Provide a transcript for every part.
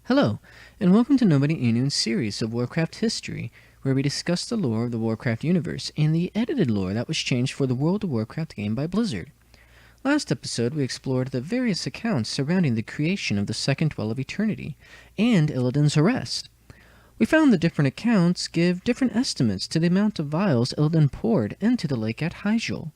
Hello, and welcome to Nobody Inu's series of Warcraft history, where we discuss the lore of the Warcraft universe and the edited lore that was changed for the World of Warcraft game by Blizzard. Last episode, we explored the various accounts surrounding the creation of the Second Well of Eternity and Illidan's arrest. We found the different accounts give different estimates to the amount of vials Illidan poured into the lake at Hyjal,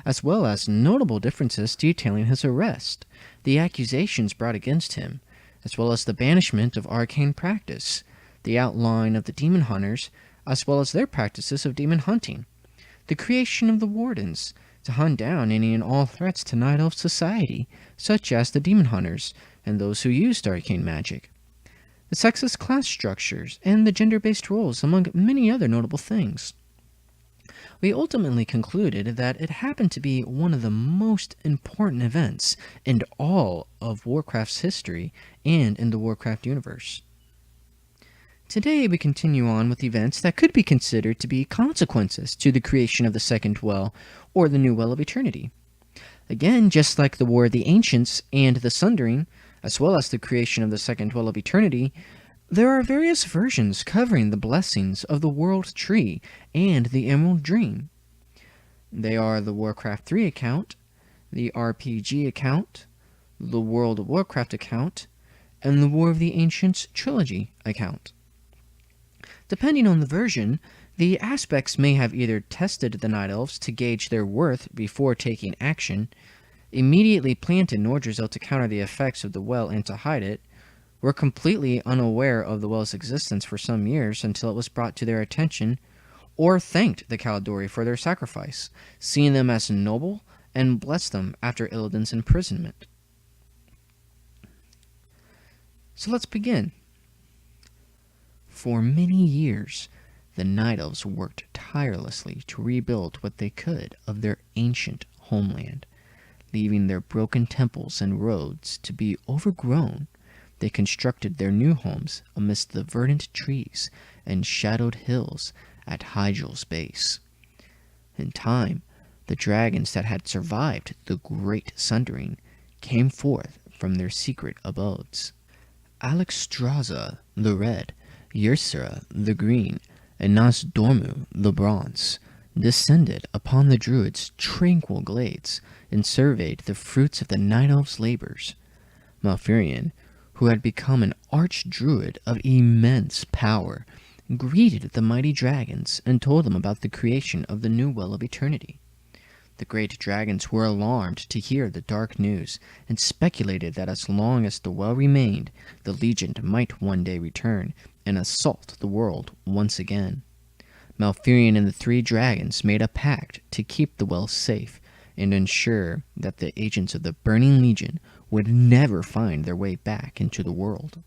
as well as notable differences detailing his arrest, the accusations brought against him, as well as the banishment of arcane practice, the outline of the demon hunters, as well as their practices of demon hunting, the creation of the wardens, to hunt down any and all threats to Night Elf society, such as the demon hunters and those who used arcane magic, the sexist class structures, and the gender-based roles, among many other notable things. We ultimately concluded that it happened to be one of the most important events in all of Warcraft's history and in the Warcraft universe. Today we continue on with events that could be considered to be consequences to the creation of the Second Well or the New Well of Eternity. Again, just like the War of the Ancients and the Sundering, as well as the creation of the Second Well of Eternity, there are various versions covering the blessings of the World Tree and the Emerald Dream. They are the Warcraft 3 account, the RPG account, the World of Warcraft account, and the War of the Ancients trilogy account. Depending on the version, the aspects may have either tested the Night Elves to gauge their worth before taking action, immediately planted Nordrizel to counter the effects of the well and to hide it, were completely unaware of the well's existence for some years until it was brought to their attention, or thanked the Kaldori for their sacrifice, seeing them as noble, and blessed them after Illidan's imprisonment. So let's begin. For many years, the Night Elves worked tirelessly to rebuild what they could of their ancient homeland. Leaving their broken temples and roads to be overgrown, they constructed their new homes amidst the verdant trees and shadowed hills at Hyjal's base. In time, the dragons that had survived the Great Sundering came forth from their secret abodes. Alexstrasza the Red, Yursura the Green, and Nasdormu the Bronze descended upon the Druids' tranquil glades and surveyed the fruits of the Night Elves' labors. Malfurion, who had become an archdruid of immense power, greeted the mighty dragons and told them about the creation of the New Well of Eternity. The great dragons were alarmed to hear the dark news and speculated that as long as the well remained, the Legion might one day return and assault the world once again. Malfurion and the three dragons made a pact to keep the well safe and ensure that the agents of the Burning Legion would never find their way back into the world.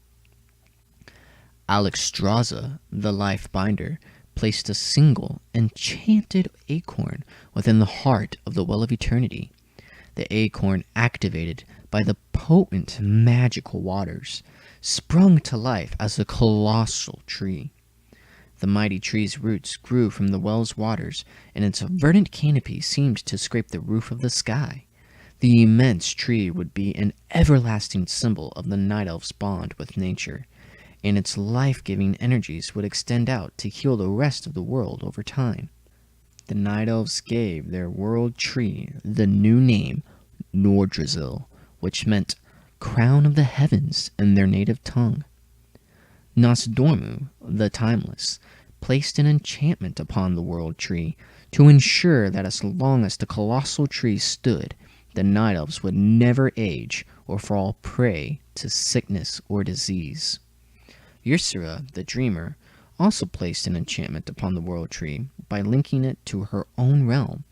Alexstrasza, the Lifebinder, placed a single enchanted acorn within the heart of the Well of Eternity. The acorn, activated by the potent magical waters, sprung to life as a colossal tree. The mighty tree's roots grew from the well's waters, and its verdant canopy seemed to scrape the roof of the sky. The immense tree would be an everlasting symbol of the Night Elf's bond with nature, and its life-giving energies would extend out to heal the rest of the world over time. The Night Elves gave their world tree the new name Nordrizel, which meant crown of the heavens in their native tongue. Nasdormu, the Timeless, placed an enchantment upon the world tree to ensure that as long as the colossal tree stood, the Night Elves would never age or fall prey to sickness or disease. Yursura, the Dreamer, also placed an enchantment upon the world tree by linking it to her own realm,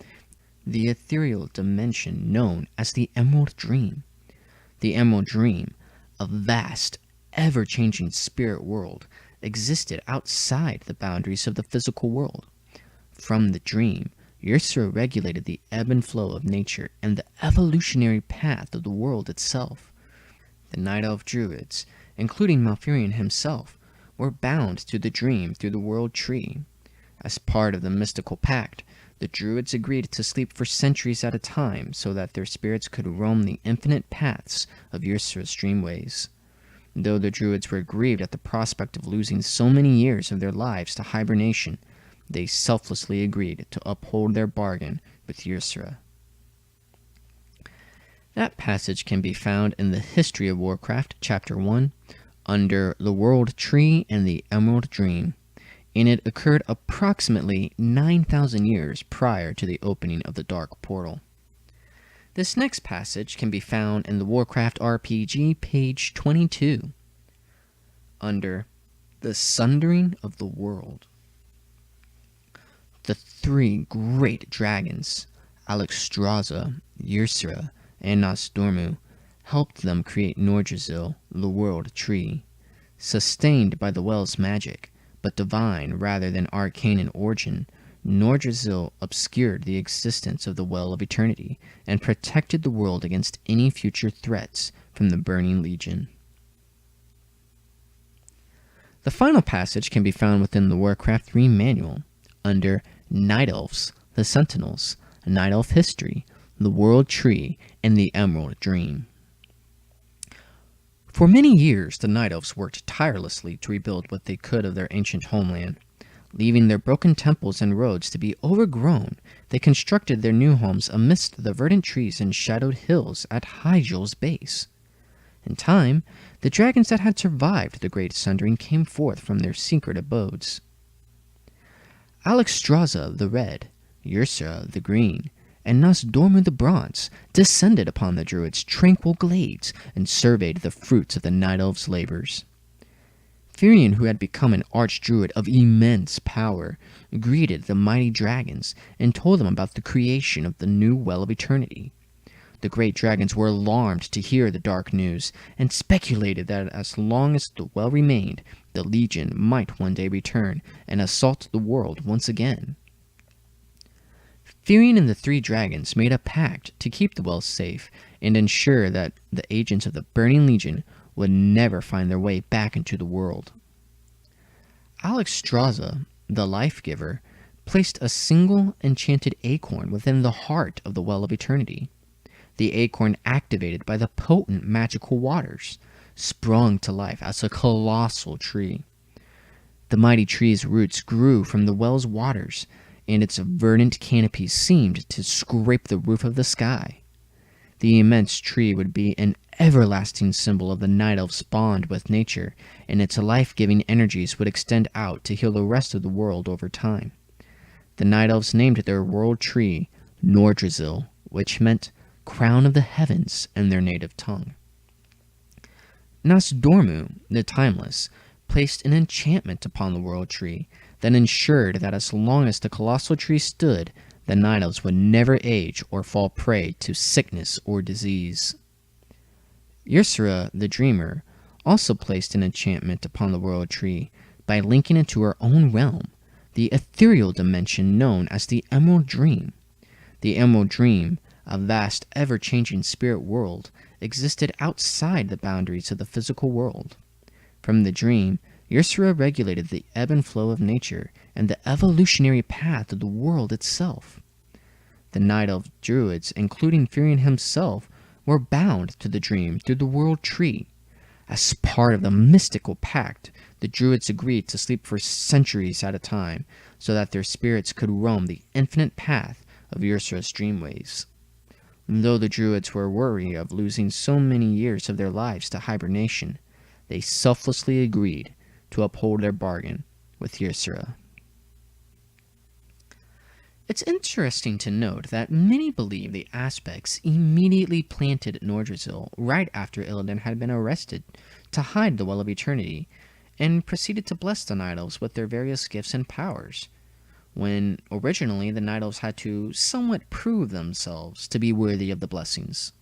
the ethereal dimension known as the Emerald Dream. The Emerald Dream, a vast, ever-changing spirit world, existed outside the boundaries of the physical world. From the dream, Yursura regulated the ebb and flow of nature and the evolutionary path of the world itself. The Night Elf Druids, including Malfurion himself, were bound to the dream through the world tree. As part of the mystical pact, the Druids agreed to sleep for centuries at a time so that their spirits could roam the infinite paths of Yursura's dreamways. Though the Druids were grieved at the prospect of losing so many years of their lives to hibernation, they selflessly agreed to uphold their bargain with Ysera. That passage can be found in the History of Warcraft, Chapter 1, under the World Tree and the Emerald Dream, and it occurred approximately 9,000 years prior to the opening of the Dark Portal. This next passage can be found in the Warcraft RPG, page 22, under the Sundering of the World. The three great dragons, Alexstrasza, Ysera, and Nosdormu, helped them create Nordrassil, the World Tree. Sustained by the well's magic, but divine rather than arcane in origin, Nordrassil obscured the existence of the Well of Eternity and protected the world against any future threats from the Burning Legion. The final passage can be found within the Warcraft 3 manual, under Night Elves, the Sentinels, Night Elf History, the World Tree, and the Emerald Dream. For many years, the Night Elves worked tirelessly to rebuild what they could of their ancient homeland. Leaving their broken temples and roads to be overgrown, they constructed their new homes amidst the verdant trees and shadowed hills at Hyjul's base. In time, the dragons that had survived the Great Sundering came forth from their secret abodes. Alexstrasza the Red, Ysera the Green, and Nosdormu the Bronze descended upon the Druids' tranquil glades and surveyed the fruits of the Night Elves' labors. Firion, who had become an archdruid of immense power, greeted the mighty dragons and told them about the creation of the new Well of Eternity. The great dragons were alarmed to hear the dark news and speculated that as long as the well remained, the Legion might one day return and assault the world once again. Firion and the three dragons made a pact to keep the well safe and ensure that the agents of the Burning Legion would never find their way back into the world. Alexstrasza, the Life-Giver, placed a single enchanted acorn within the heart of the Well of Eternity. The acorn, activated by the potent magical waters, sprung to life as a colossal tree. The mighty tree's roots grew from the well's waters, and its verdant canopy seemed to scrape the roof of the sky. The immense tree would be an everlasting symbol of the Night Elf's bond with nature, and its life-giving energies would extend out to heal the rest of the world over time. The Night Elves named their world tree Nordrassil, which meant crown of the heavens in their native tongue. Nosdormu, the Timeless, placed an enchantment upon the world tree that ensured that as long as the colossal tree stood, the Night Elves would never age or fall prey to sickness or disease. Ysera, the Dreamer, also placed an enchantment upon the world tree by linking it to her own realm, the ethereal dimension known as the Emerald Dream. The Emerald Dream, a vast, ever-changing spirit world, existed outside the boundaries of the physical world. From the dream, Ysera regulated the ebb and flow of nature and the evolutionary path of the world itself. The Night Elf Druids, including Firion himself, were bound to the dream through the world tree. As part of the mystical pact, the Druids agreed to sleep for centuries at a time, so that their spirits could roam the infinite path of Ysera's dreamways. Though the Druids were wary of losing so many years of their lives to hibernation, they selflessly agreed to uphold their bargain with Ysera. It's interesting to note that many believe the Aspects immediately planted Nordrassil right after Illidan had been arrested to hide the Well of Eternity, and proceeded to bless the Night Elves with their various gifts and powers, when originally the Night Elves had to somewhat prove themselves to be worthy of the blessings.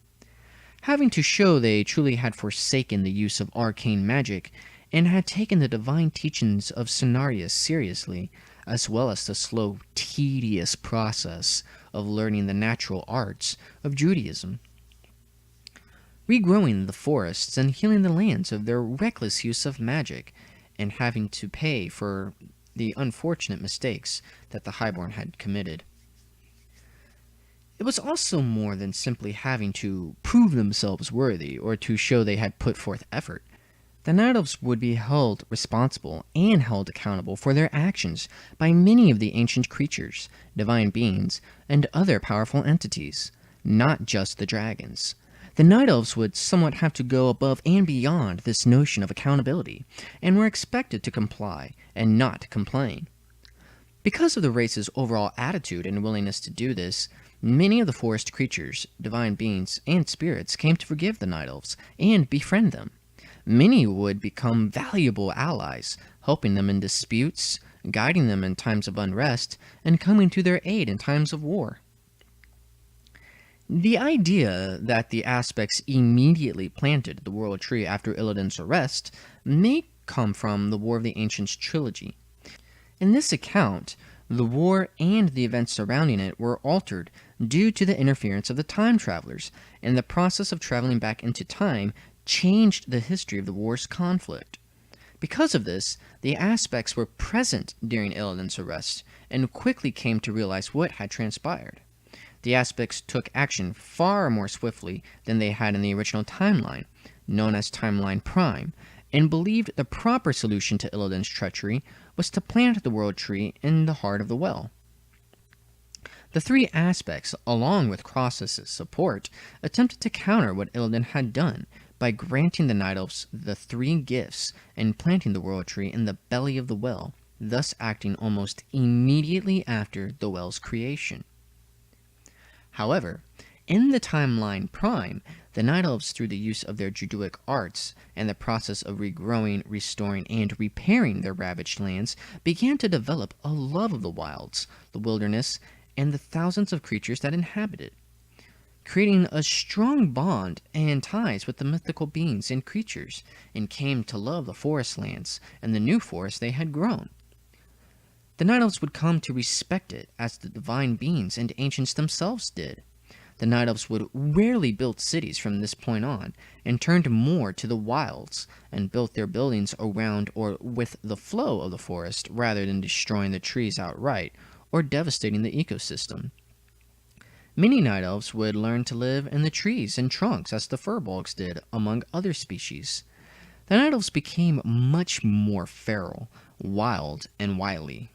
Having to show they truly had forsaken the use of arcane magic and had taken the divine teachings of Cenarius seriously, as well as the slow, tedious process of learning the natural arts of Judaism. Regrowing the forests and healing the lands of their reckless use of magic, and having to pay for the unfortunate mistakes that the Highborn had committed. It was also more than simply having to prove themselves worthy or to show they had put forth effort. The Night Elves would be held responsible and held accountable for their actions by many of the ancient creatures, divine beings, and other powerful entities, not just the dragons. The Night Elves would somewhat have to go above and beyond this notion of accountability, and were expected to comply and not complain. Because of the race's overall attitude and willingness to do this, many of the forest creatures, divine beings, and spirits came to forgive the Night Elves and befriend them. Many would become valuable allies, helping them in disputes, guiding them in times of unrest, and coming to their aid in times of war. The idea that the aspects immediately planted the World Tree after Illidan's arrest may come from the War of the Ancients trilogy. In this account, the war and the events surrounding it were altered due to the interference of the time travelers, and the process of traveling back into time changed the history of the war's conflict. Because of this, the aspects were present during Illidan's arrest and quickly came to realize what had transpired. The aspects took action far more swiftly than they had in the original timeline, known as Timeline Prime, and believed the proper solution to Illidan's treachery was to plant the World Tree in the heart of the well. The three aspects, along with Cross's support, attempted to counter what Illidan had done by granting the Night Elves the three gifts and planting the World Tree in the belly of the well, thus acting almost immediately after the well's creation. However, in the Timeline Prime, the Night Elves, through the use of their Druidic arts and the process of regrowing, restoring, and repairing their ravaged lands, began to develop a love of the wilds, the wilderness, and the thousands of creatures that inhabit it, creating a strong bond and ties with the mythical beings and creatures, and came to love the forest lands and the new forest they had grown. The Night Elves would come to respect it as the divine beings and ancients themselves did. The Night Elves would rarely build cities from this point on, and turned more to the wilds, and built their buildings around or with the flow of the forest rather than destroying the trees outright or devastating the ecosystem. Many Night Elves would learn to live in the trees and trunks as the furbolgs did, among other species. The Night Elves became much more feral, wild, and wily.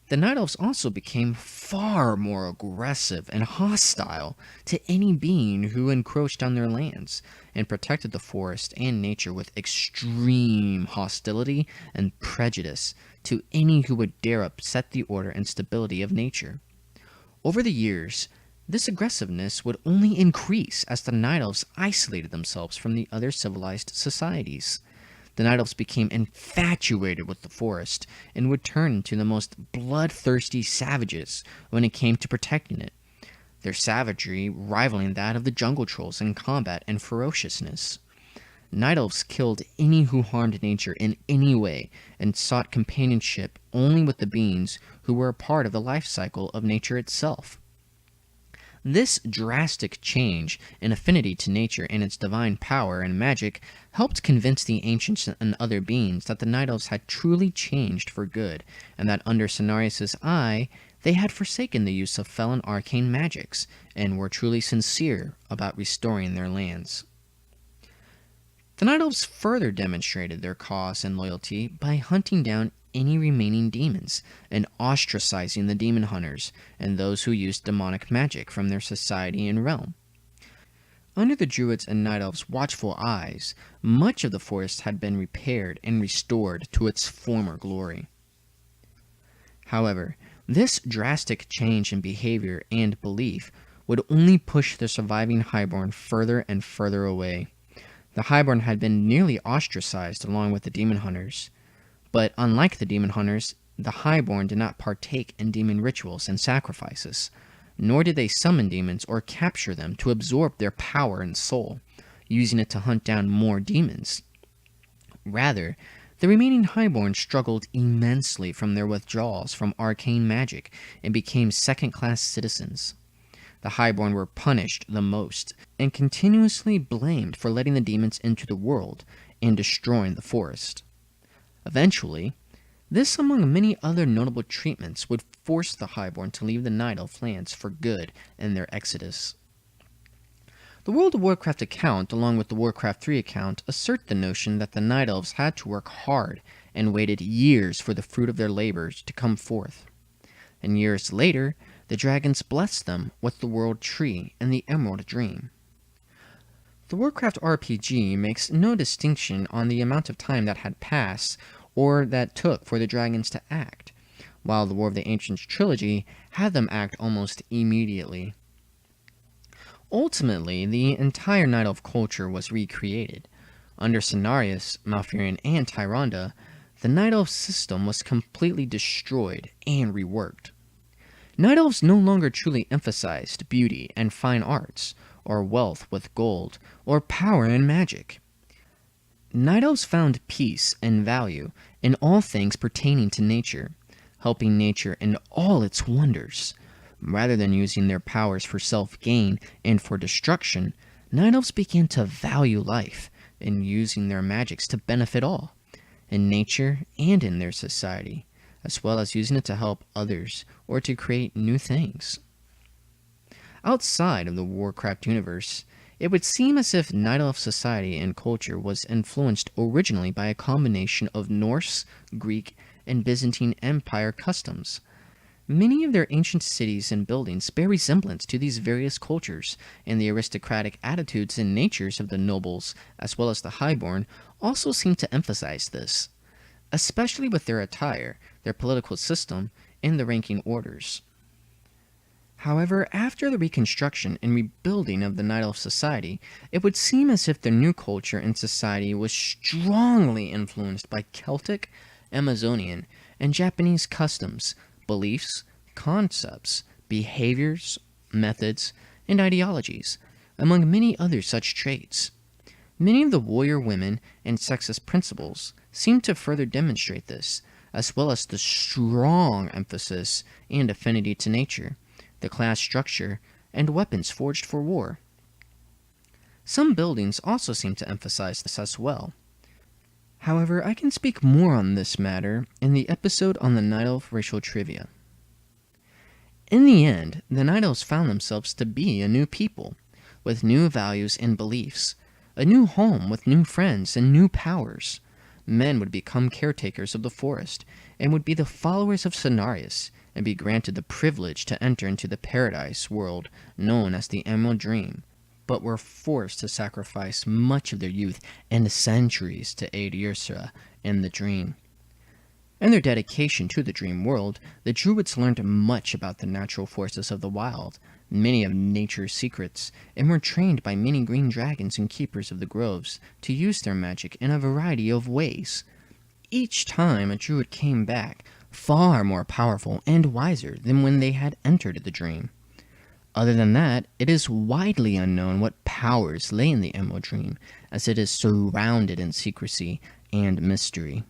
The Night Elves also became far more aggressive and hostile to any being who encroached on their lands, and protected the forest and nature with extreme hostility and prejudice to any who would dare upset the order and stability of nature. Over the years, this aggressiveness would only increase as the Night Elves isolated themselves from the other civilized societies. The Night Elves became infatuated with the forest and would turn into the most bloodthirsty savages when it came to protecting it, their savagery rivaling that of the jungle trolls in combat and ferociousness. Night Elves killed any who harmed nature in any way and sought companionship only with the beings who were a part of the life cycle of nature itself. This drastic change in affinity to nature and its divine power and magic helped convince the ancients and other beings that the Night Elves had truly changed for good, and that under Cenarius' eye, they had forsaken the use of fell and arcane magics, and were truly sincere about restoring their lands. The Night Elves further demonstrated their cause and loyalty by hunting down any remaining demons, and ostracizing the demon hunters and those who used demonic magic from their society and realm. Under the Druids and Night Elves' watchful eyes, much of the forest had been repaired and restored to its former glory. However, this drastic change in behavior and belief would only push the surviving Highborn further and further away. The Highborn had been nearly ostracized along with the demon hunters. But unlike the demon hunters, the Highborn did not partake in demon rituals and sacrifices, nor did they summon demons or capture them to absorb their power and soul, using it to hunt down more demons. Rather, the remaining Highborn struggled immensely from their withdrawals from arcane magic and became second-class citizens. The Highborn were punished the most and continuously blamed for letting the demons into the world and destroying the forest. Eventually, this among many other notable treatments would force the Highborn to leave the Night Elf lands for good in their exodus. The World of Warcraft account, along with the Warcraft 3 account, assert the notion that the Night Elves had to work hard and waited years for the fruit of their labors to come forth. And years later, the dragons blessed them with the World Tree and the Emerald Dream. The Warcraft RPG makes no distinction on the amount of time that had passed or that took for the dragons to act, while the War of the Ancients trilogy had them act almost immediately. Ultimately, the entire Night Elf culture was recreated. Under Cenarius, Malfurion, and Tyrande, the Night Elf system was completely destroyed and reworked. Night Elves no longer truly emphasized beauty and fine arts, or wealth with gold, or power and magic. Night Elves found peace and value in all things pertaining to nature, helping nature in all its wonders. Rather than using their powers for self-gain and for destruction, Night Elves began to value life and using their magics to benefit all, in nature and in their society, as well as using it to help others or to create new things. Outside of the Warcraft universe, it would seem as if Night Elf society and culture was influenced originally by a combination of Norse, Greek, and Byzantine Empire customs. Many of their ancient cities and buildings bear resemblance to these various cultures, and the aristocratic attitudes and natures of the nobles, as well as the highborn, also seem to emphasize this, especially with their attire, their political system, and the ranking orders. However, after the reconstruction and rebuilding of the Night Elf society, it would seem as if their new culture and society was strongly influenced by Celtic, Amazonian, and Japanese customs, beliefs, concepts, behaviors, methods, and ideologies, among many other such traits. Many of the warrior women and sexist principles seem to further demonstrate this, as well as the strong emphasis and affinity to nature, the class structure, and weapons forged for war. Some buildings also seem to emphasize this as well. However, I can speak more on this matter in the episode on the Night Elf racial trivia. In the end, the Night Elves found themselves to be a new people, with new values and beliefs, a new home with new friends and new powers. Men would become caretakers of the forest, and would be the followers of Cenarius, and be granted the privilege to enter into the paradise world known as the Emerald Dream, but were forced to sacrifice much of their youth and centuries to aid Yrsa in the dream. In their dedication to the dream world, the Druids learned much about the natural forces of the wild, many of nature's secrets, and were trained by many green dragons and keepers of the groves to use their magic in a variety of ways. Each time a Druid came back far more powerful and wiser than when they had entered the dream. Other than that, it is widely unknown what powers lay in the Emerald Dream, as it is surrounded in secrecy and mystery.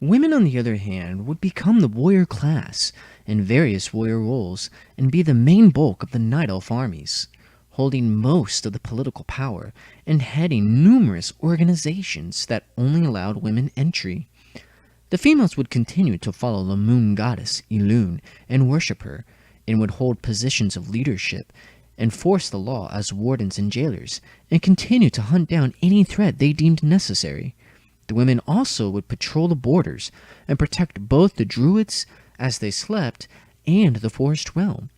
Women, on the other hand, would become the warrior class in various warrior roles and be the main bulk of the Night Elf armies, holding most of the political power and heading numerous organizations that only allowed women entry. The females would continue to follow the moon goddess Elune and worship her, and would hold positions of leadership, enforce the law as wardens and jailers, and continue to hunt down any threat they deemed necessary. The women also would patrol the borders and protect both the Druids as they slept and the forest realm.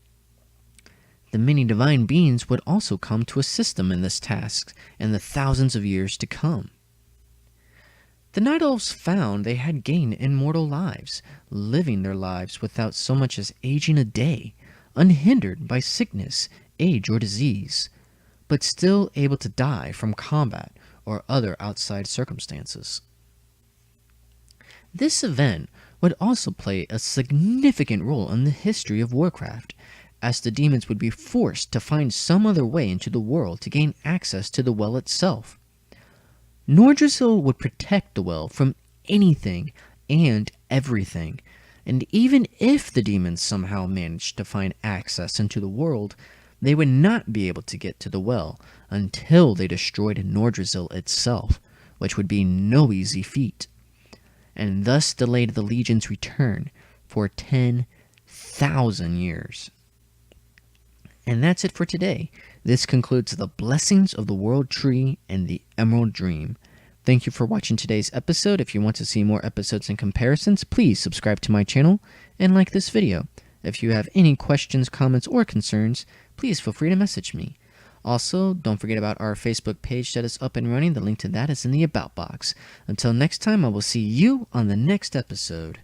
The many divine beings would also come to assist them in this task in the thousands of years to come. The Night Elves found they had gained immortal lives, living their lives without so much as aging a day, unhindered by sickness, age, or disease, but still able to die from combat or other outside circumstances. This event would also play a significant role in the history of Warcraft, as the demons would be forced to find some other way into the world to gain access to the well itself. Nordrassil would protect the well from anything and everything, and even if the demons somehow managed to find access into the world, they would not be able to get to the well until they destroyed Nordrassil itself, which would be no easy feat, and thus delayed the Legion's return for 10,000 years. And that's it for today. This concludes the Blessings of the World Tree and the Emerald Dream. Thank you for watching today's episode. If you want to see more episodes and comparisons, please subscribe to my channel and like this video. If you have any questions, comments, or concerns, please feel free to message me. Also, don't forget about our Facebook page that is up and running. The link to that is in the About box. Until next time, I will see you on the next episode.